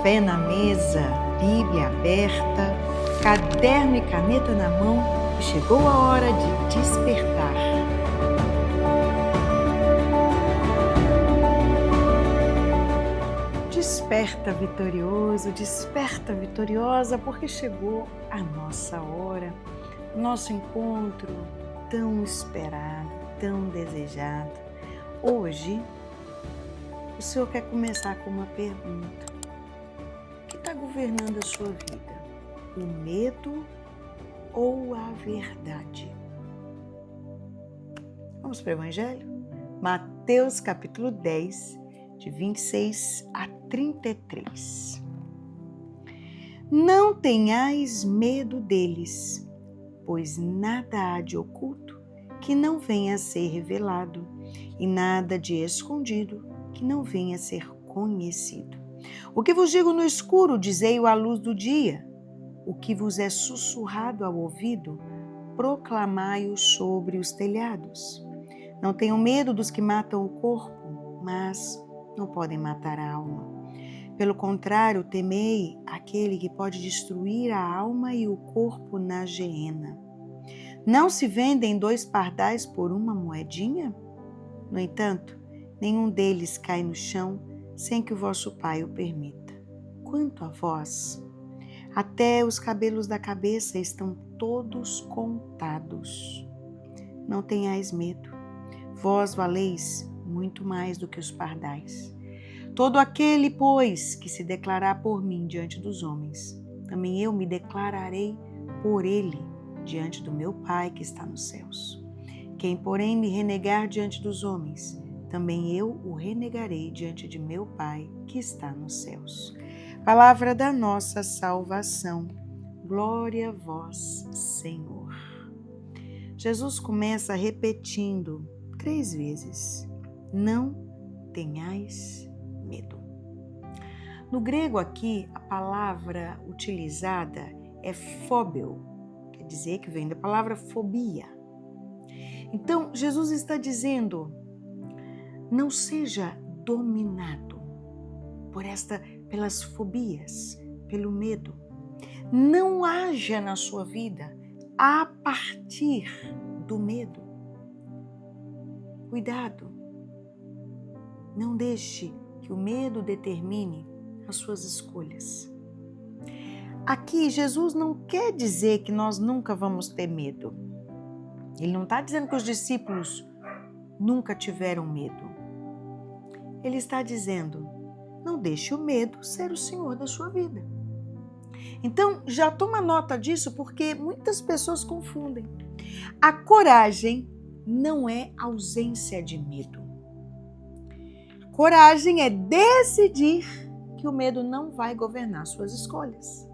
pé na mesa, Bíblia aberta, caderno e caneta na mão, e chegou a hora de despertar. Desperta vitorioso, desperta vitoriosa, porque chegou a nossa hora, nosso encontro tão esperado, tão desejado. Hoje, o Senhor quer começar com uma pergunta. O que está governando a sua vida? O medo ou a verdade? Vamos para o Evangelho? Mateus capítulo 10, de 26 a 33. Não tenhais medo deles, pois nada há de oculto que não venha a ser revelado, e nada de escondido que não venha a ser conhecido. O que vos digo no escuro, dizei-o à luz do dia. O que vos é sussurrado ao ouvido, proclamai-o sobre os telhados. Não tenham medo dos que matam o corpo, mas não podem matar a alma. Pelo contrário, temei aquele que pode destruir a alma e o corpo na geena. Não se vendem 2 pardais por uma moedinha? No entanto, nenhum deles cai no chão sem que o vosso Pai o permita. Quanto a vós, até os cabelos da cabeça estão todos contados. Não tenhais medo, vós valeis muito mais do que os pardais. Todo aquele, pois, que se declarar por mim diante dos homens, também eu me declararei por ele diante do meu Pai que está nos céus. Quem, porém, me renegar diante dos homens, também eu o renegarei diante de meu Pai que está nos céus. Palavra da nossa salvação. Glória a vós, Senhor. Jesus começa repetindo 3 vezes: não tenhais medo. No grego aqui, a palavra utilizada é phobeo, quer dizer que vem da palavra fobia. Então, Jesus está dizendo: não seja dominado pelas fobias, pelo medo. Não haja na sua vida a partir do medo. Cuidado. Não deixe que o medo determine as suas escolhas. Aqui, Jesus não quer dizer que nós nunca vamos ter medo. Ele não está dizendo que os discípulos nunca tiveram medo. Ele está dizendo: não deixe o medo ser o senhor da sua vida. Então, já toma nota disso, porque muitas pessoas confundem. A coragem não é ausência de medo. Coragem é decidir que o medo não vai governar suas escolhas.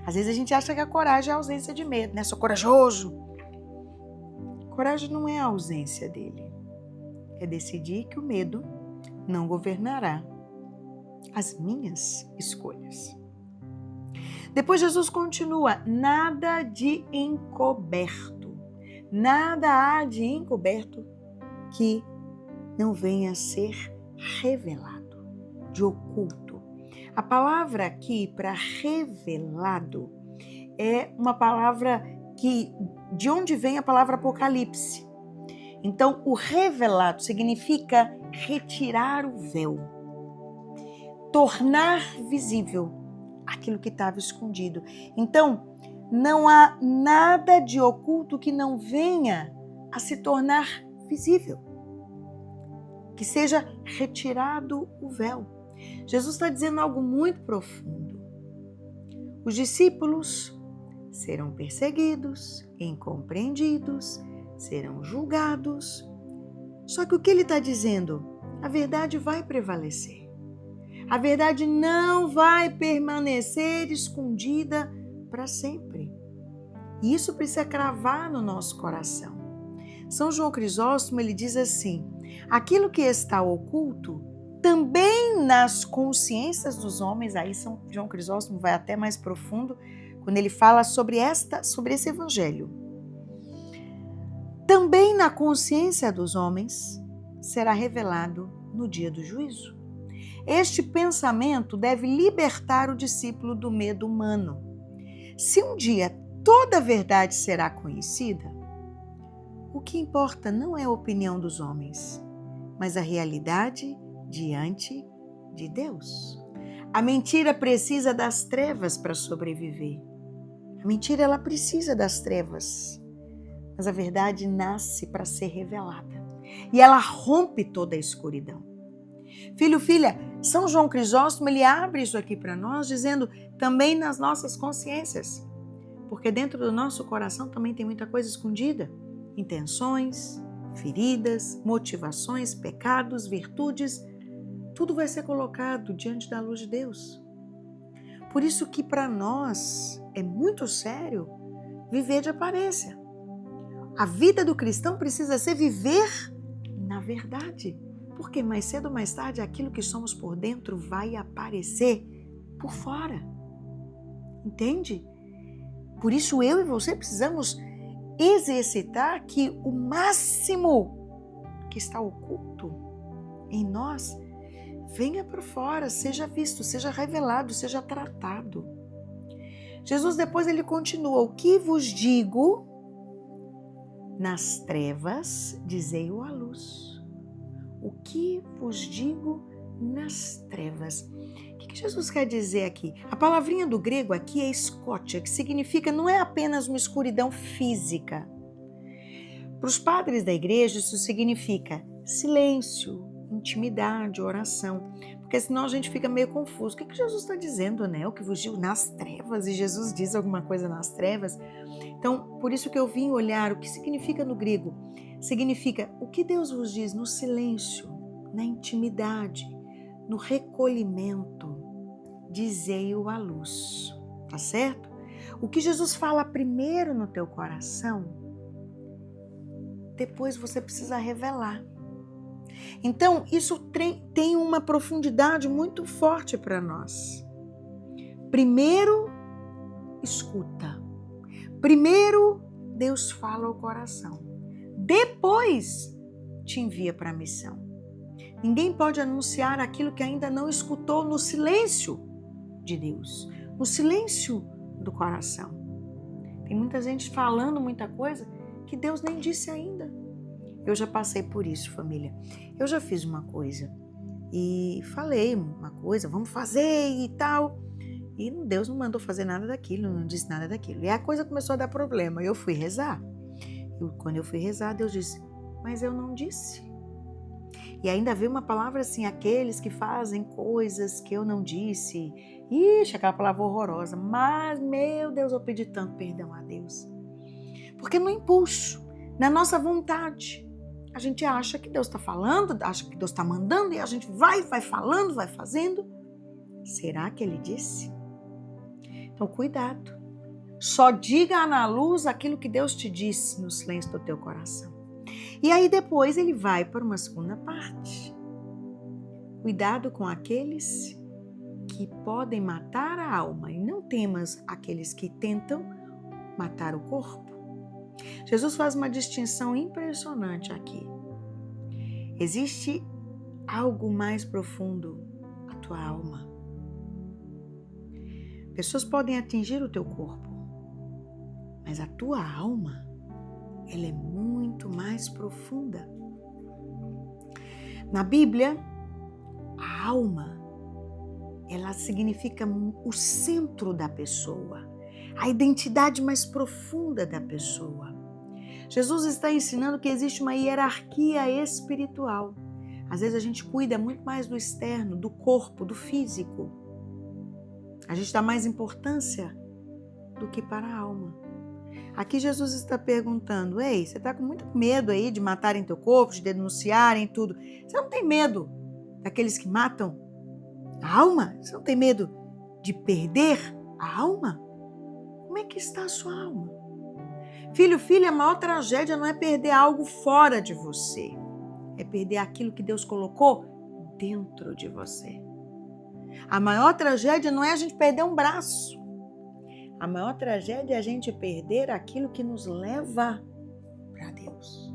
Às vezes a gente acha que a coragem é a ausência de medo, né? Sou corajoso. Coragem não é a ausência dele. É decidir que o medo não governará as minhas escolhas. Depois Jesus continua: nada de encoberto. Nada há de encoberto que não venha a ser revelado, de oculto. A palavra aqui para revelado é uma palavra de onde vem a palavra Apocalipse. Então, o revelado significa retirar o véu, tornar visível aquilo que estava escondido. Então, não há nada de oculto que não venha a se tornar visível, que seja retirado o véu. Jesus está dizendo algo muito profundo. Os discípulos serão perseguidos, incompreendidos, serão julgados. Só que o que ele está dizendo? A verdade vai prevalecer. A verdade não vai permanecer escondida para sempre. E isso precisa cravar no nosso coração. São João Crisóstomo, ele diz assim: aquilo que está oculto também nas consciências dos homens, aí São João Crisóstomo vai até mais profundo, quando ele fala sobre esse evangelho. Também na consciência dos homens será revelado no dia do juízo. Este pensamento deve libertar o discípulo do medo humano. Se um dia toda a verdade será conhecida, o que importa não é a opinião dos homens, mas a realidade diante de Deus. A mentira precisa das trevas para sobreviver. A mentira, ela precisa das trevas, mas a verdade nasce para ser revelada. E ela rompe toda a escuridão. Filho, filha, São João Crisóstomo, ele abre isso aqui para nós, dizendo também nas nossas consciências. Porque dentro do nosso coração também tem muita coisa escondida. Intenções, feridas, motivações, pecados, virtudes. Tudo vai ser colocado diante da luz de Deus. Por isso que para nós é muito sério viver de aparência. A vida do cristão precisa ser viver na verdade. Porque mais cedo ou mais tarde aquilo que somos por dentro vai aparecer por fora. Entende? Por isso eu e você precisamos exercitar que o máximo que está oculto em nós venha para fora, seja visto, seja revelado, seja tratado. Jesus depois ele continua: o que vos digo nas trevas, dizei-o à luz. O que vos digo nas trevas. O que Jesus quer dizer aqui? A palavrinha do grego aqui é escótia, que significa não é apenas uma escuridão física. Para os padres da igreja, isso significa silêncio, intimidade, oração. Porque senão a gente fica meio confuso. O que Jesus está dizendo, né? O que vos digo nas trevas? E Jesus diz alguma coisa nas trevas? Então, por isso que eu vim olhar o que significa no grego. Significa o que Deus vos diz no silêncio, na intimidade, no recolhimento, dizei-o à luz, tá certo? O que Jesus fala primeiro no teu coração, depois você precisa revelar. Então, isso tem uma profundidade muito forte para nós. Primeiro, escuta. Primeiro, Deus fala ao coração. Depois, te envia para a missão. Ninguém pode anunciar aquilo que ainda não escutou no silêncio de Deus, no silêncio do coração. Tem muita gente falando muita coisa que Deus nem disse ainda. Eu já passei por isso, família. Eu já fiz uma coisa e falei uma coisa, vamos fazer e tal. E Deus não mandou fazer nada daquilo, não disse nada daquilo. E a coisa começou a dar problema. Eu fui rezar. Quando eu fui rezar, Deus disse, mas eu não disse. E ainda veio uma palavra assim, aqueles que fazem coisas que eu não disse. Ixi, aquela palavra horrorosa. Mas, meu Deus, eu pedi tanto perdão a Deus. Porque no impulso, na nossa vontade, a gente acha que Deus está falando, acha que Deus está mandando e a gente vai falando, vai fazendo. Será que Ele disse? Então, cuidado. Só diga na luz aquilo que Deus te disse no silêncio do teu coração. E aí depois ele vai para uma segunda parte. Cuidado com aqueles que podem matar a alma e não temas aqueles que tentam matar o corpo. Jesus faz uma distinção impressionante aqui. Existe algo mais profundo, a tua alma. Pessoas podem atingir o teu corpo, mas a tua alma, ela é muito mais profunda. Na Bíblia, a alma, ela significa o centro da pessoa, a identidade mais profunda da pessoa. Jesus está ensinando que existe uma hierarquia espiritual. Às vezes a gente cuida muito mais do externo, do corpo, do físico. A gente dá mais importância do que para a alma. Aqui Jesus está perguntando, ei, você está com muito medo aí de matarem teu corpo, de denunciarem tudo. Você não tem medo daqueles que matam a alma? Você não tem medo de perder a alma? Como é que está a sua alma? Filho, filha, a maior tragédia não é perder algo fora de você. É perder aquilo que Deus colocou dentro de você. A maior tragédia não é a gente perder um braço. A maior tragédia é a gente perder aquilo que nos leva para Deus.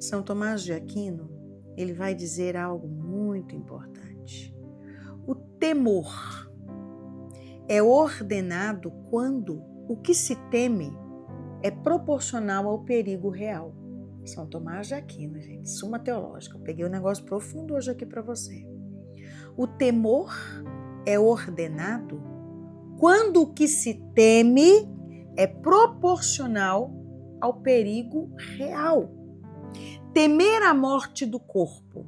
São Tomás de Aquino, ele vai dizer algo muito importante. temor é ordenado quando o que se teme é proporcional ao perigo real. São Tomás de Aquino, gente, Suma Teológica. Eu peguei um negócio profundo hoje aqui para você. O temor é ordenado quando o que se teme é proporcional ao perigo real. Temer a morte do corpo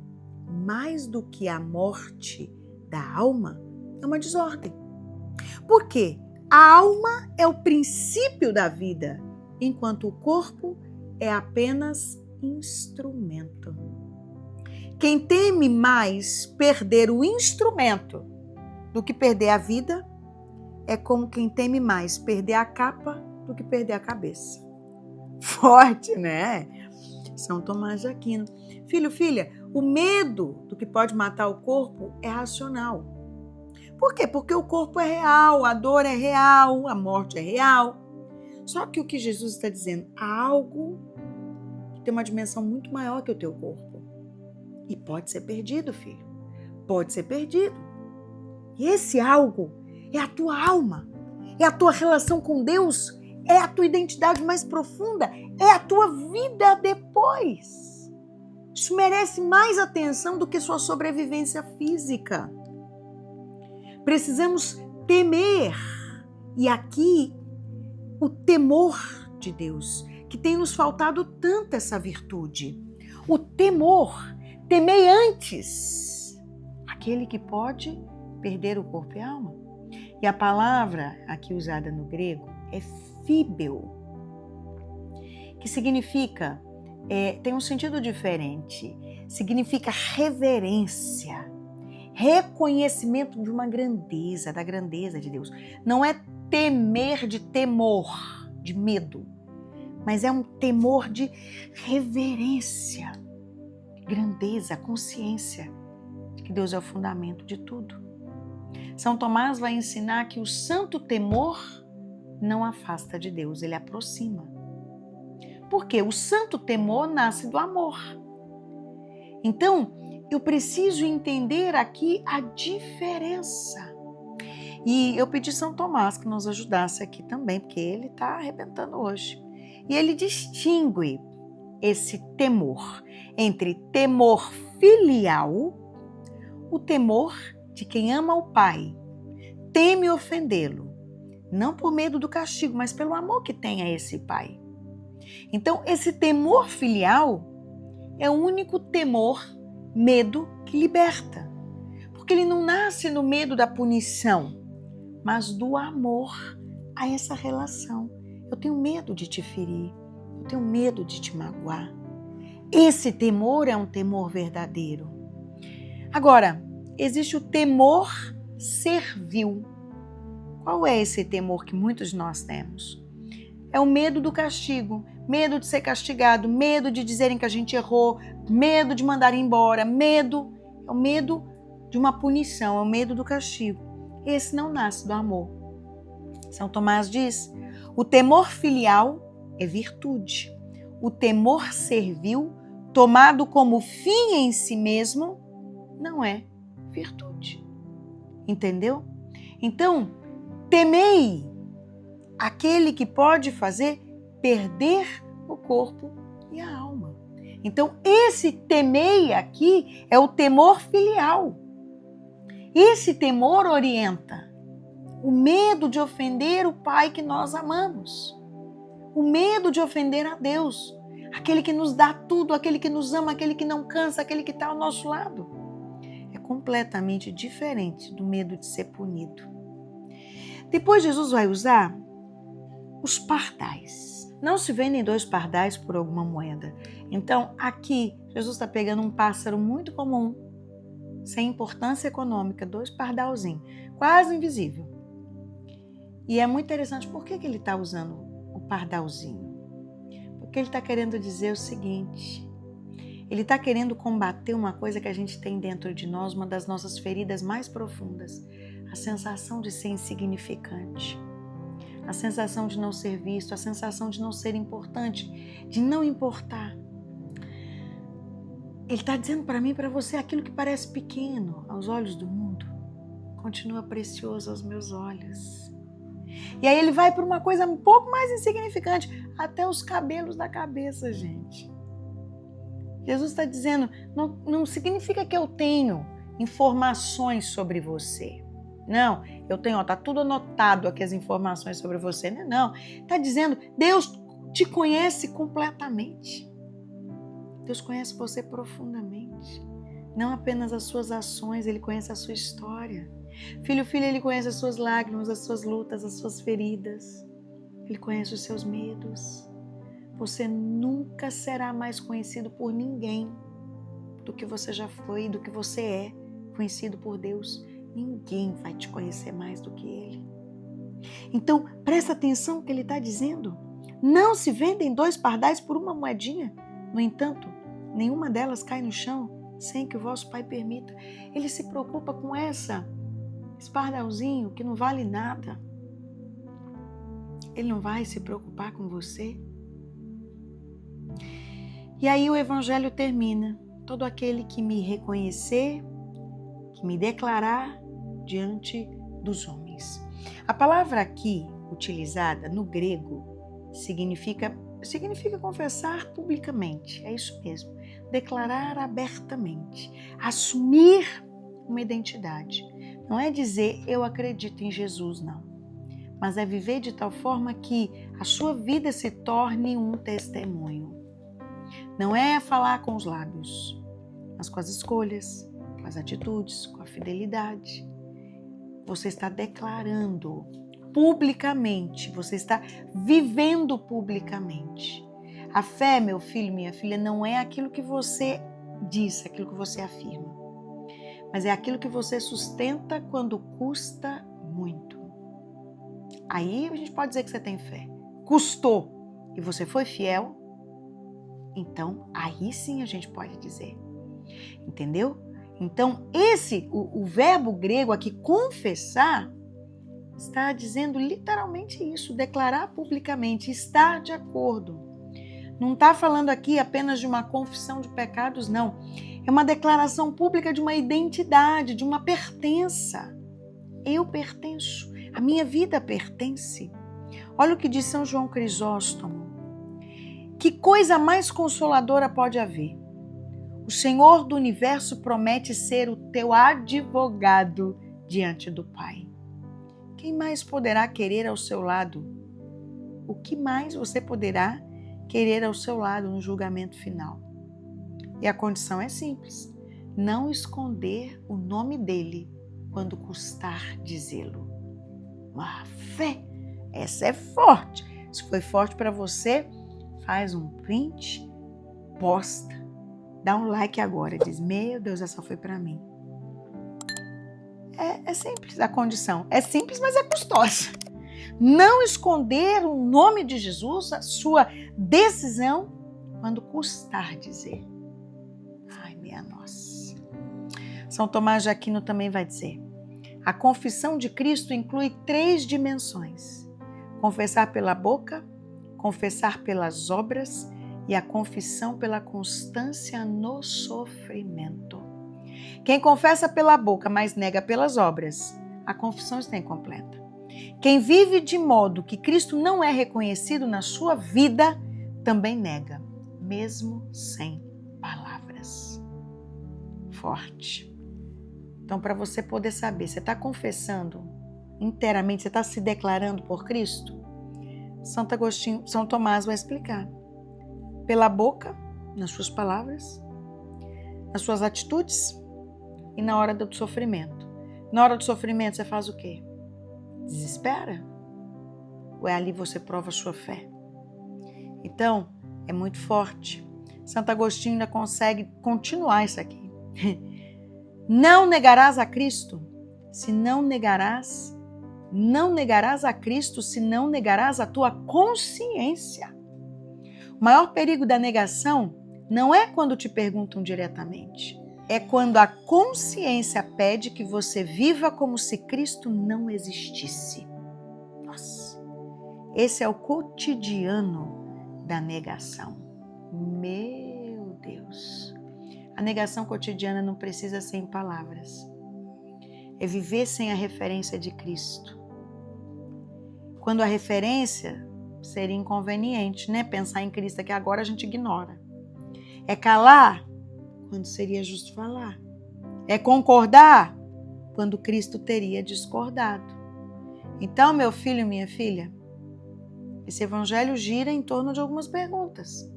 mais do que a morte da alma é uma desordem. Por quê? A alma é o princípio da vida, enquanto o corpo é apenas instrumento. Quem teme mais perder o instrumento do que perder a vida é como quem teme mais perder a capa do que perder a cabeça. Forte, né? São Tomás de Aquino. Filho, filha, o medo do que pode matar o corpo é racional. Por quê? Porque o corpo é real, a dor é real, a morte é real. Só que o que Jesus está dizendo, há algo que tem uma dimensão muito maior que o teu corpo. E pode ser perdido, filho. Pode ser perdido. E esse algo é a tua alma, é a tua relação com Deus, é a tua identidade mais profunda, é a tua vida depois. Isso merece mais atenção do que sua sobrevivência física. Precisamos temer. E aqui, o temor de Deus, que tem nos faltado tanto essa virtude. O temor, temei antes aquele que pode perder o corpo e a alma. E a palavra aqui usada no grego é fíbel, que significa, tem um sentido diferente, significa reverência, reconhecimento de uma grandeza, da grandeza de Deus. Não é temer de temor, de medo, mas é um temor de reverência, grandeza, consciência de que Deus é o fundamento de tudo. São Tomás vai ensinar que o santo temor não afasta de Deus, ele aproxima. Porque o santo temor nasce do amor. Então, eu preciso entender aqui a diferença. E eu pedi a São Tomás que nos ajudasse aqui também, porque ele está arrebentando hoje. E ele distingue esse temor entre temor filial, o temor de quem ama o pai, teme ofendê-lo, não por medo do castigo, mas pelo amor que tem a esse pai. Então, esse temor filial é o único temor, medo que liberta. Porque ele não nasce no medo da punição, mas do amor a essa relação. Eu tenho medo de te ferir, eu tenho medo de te magoar. Esse temor é um temor verdadeiro. Agora, existe o temor servil. Qual é esse temor que muitos de nós temos? É o medo do castigo, medo de ser castigado, medo de dizerem que a gente errou, medo de mandar embora, é o medo de uma punição, é o medo do castigo. Esse não nasce do amor. São Tomás diz, o temor filial é virtude. O temor servil, tomado como fim em si mesmo, não é virtude. Entendeu? Então, temei aquele que pode fazer perder o corpo e a alma. Então, esse temei aqui é o temor filial. Esse temor orienta o medo de ofender o Pai que nós amamos, o medo de ofender a Deus, aquele que nos dá tudo, aquele que nos ama, aquele que não cansa, aquele que está ao nosso lado. É completamente diferente do medo de ser punido. Depois Jesus vai usar os pardais. Não se vendem 2 pardais por alguma moeda. Então, aqui, Jesus está pegando um pássaro muito comum, sem importância econômica, 2 pardalzinhos, quase invisível. E é muito interessante, por que ele está usando o pardalzinho? Porque ele está querendo dizer o seguinte, ele está querendo combater uma coisa que a gente tem dentro de nós, uma das nossas feridas mais profundas, a sensação de ser insignificante, a sensação de não ser visto, a sensação de não ser importante, de não importar. Ele está dizendo para mim e para você aquilo que parece pequeno aos olhos do mundo. continua precioso aos meus olhos. E aí ele vai para uma coisa um pouco mais insignificante, até os cabelos da cabeça, gente. Jesus está dizendo, não significa que eu tenho informações sobre você. Não, eu tenho, tá tudo anotado aqui as informações sobre você. Não, está dizendo, Deus te conhece completamente. Deus conhece você profundamente. Não apenas as suas ações, Ele conhece a sua história. Filho, Ele conhece as suas lágrimas, as suas lutas, as suas feridas. Ele conhece os seus medos. Você nunca será mais conhecido por ninguém do que você já foi, do que você é conhecido por Deus. Ninguém vai te conhecer mais do que Ele. Então, presta atenção no que Ele está dizendo. Não se vendem 2 pardais por uma moedinha. No entanto, nenhuma delas cai no chão sem que o vosso Pai permita. Ele se preocupa com esse pardalzinho que não vale nada. Ele não vai se preocupar com você. E aí o Evangelho termina. Todo aquele que me reconhecer, que me declarar diante dos homens. A palavra aqui utilizada no grego significa confessar publicamente. É isso mesmo. Declarar abertamente. Assumir uma identidade. Não é dizer eu acredito em Jesus, não. Mas é viver de tal forma que a sua vida se torne um testemunho. Não é falar com os lábios, mas com as escolhas, com as atitudes, com a fidelidade. Você está declarando publicamente, você está vivendo publicamente. A fé, meu filho, minha filha, não é aquilo que você diz, aquilo que você afirma, mas é aquilo que você sustenta quando custa muito. Aí a gente pode dizer que você tem fé. Custou e você foi fiel, então aí sim a gente pode dizer. Entendeu? Então o verbo grego aqui, confessar, está dizendo literalmente isso, declarar publicamente, estar de acordo. Não está falando aqui apenas de uma confissão de pecados, não. É uma declaração pública de uma identidade, de uma pertença. Eu pertenço, a minha vida pertence. Olha o que diz São João Crisóstomo. Que coisa mais consoladora pode haver? O Senhor do Universo promete ser o teu advogado diante do Pai. Quem mais poderá querer ao seu lado? O que mais você poderá querer ao seu lado no julgamento final? E a condição é simples: não esconder o nome dele quando custar dizê-lo. Uma fé, essa é forte. Se foi forte para você, faz um print, posta, dá um like agora, diz, meu Deus, essa foi para mim. É simples a condição, é simples, mas é custosa. Não esconder o nome de Jesus, a sua decisão, quando custar dizer. Ai, minha nossa. São Tomás de Aquino também vai dizer, a confissão de Cristo inclui 3 dimensões: confessar pela boca, confessar pelas obras e a confissão pela constância no sofrimento. Quem confessa pela boca, mas nega pelas obras, a confissão está incompleta. Quem vive de modo que Cristo não é reconhecido na sua vida, também nega, mesmo sem palavras. Forte. Então, para você poder saber, você está confessando inteiramente, você está se declarando por Cristo? São Tomás vai explicar. Pela boca, nas suas palavras, nas suas atitudes e na hora do sofrimento. Na hora do sofrimento você faz o quê? Desespera? Ou é ali você prova a sua fé? Então, é muito forte. Santo Agostinho ainda consegue continuar isso aqui. Não negarás a Cristo, se não negarás a Cristo, se não negarás a tua consciência. O maior perigo da negação não é quando te perguntam diretamente, é quando a consciência pede que você viva como se Cristo não existisse. Nossa, esse é o cotidiano da negação. Meu Deus! A negação cotidiana não precisa ser em palavras. é viver sem a referência de Cristo. Quando a referência seria inconveniente, né? Pensar em Cristo que agora a gente ignora. É calar quando seria justo falar. É concordar quando Cristo teria discordado. Então, meu filho e minha filha, esse evangelho gira em torno de algumas perguntas.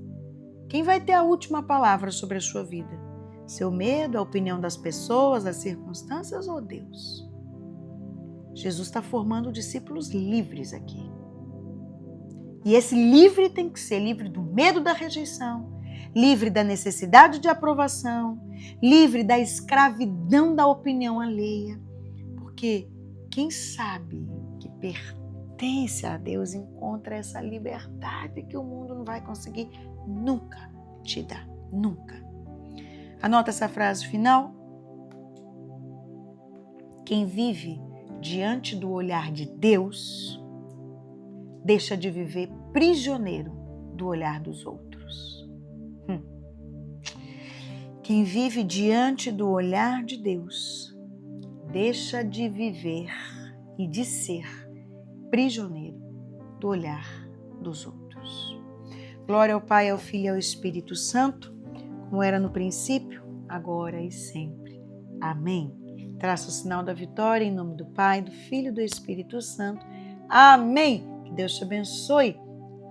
Quem vai ter a última palavra sobre a sua vida? Seu medo, a opinião das pessoas, as circunstâncias ou Deus? Jesus está formando discípulos livres aqui. E esse livre tem que ser livre do medo da rejeição, livre da necessidade de aprovação, livre da escravidão da opinião alheia. Porque quem sabe que pertence a Deus encontra essa liberdade que o mundo não vai conseguir nunca te dar, nunca. Anota essa frase final. Quem vive diante do olhar de Deus deixa de viver prisioneiro do olhar dos outros. Quem vive diante do olhar de Deus deixa de viver e de ser prisioneiro do olhar dos outros. Glória ao Pai, ao Filho e ao Espírito Santo, como era no princípio, agora e sempre. Amém. Traça o sinal da vitória em nome do Pai, do Filho e do Espírito Santo. Amém. Que Deus te abençoe.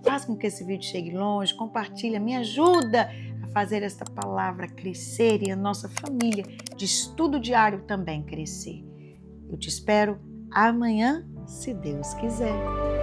Faz com que esse vídeo chegue longe, compartilha, me ajuda a fazer esta palavra crescer e a nossa família de estudo diário também crescer. Eu te espero amanhã, se Deus quiser.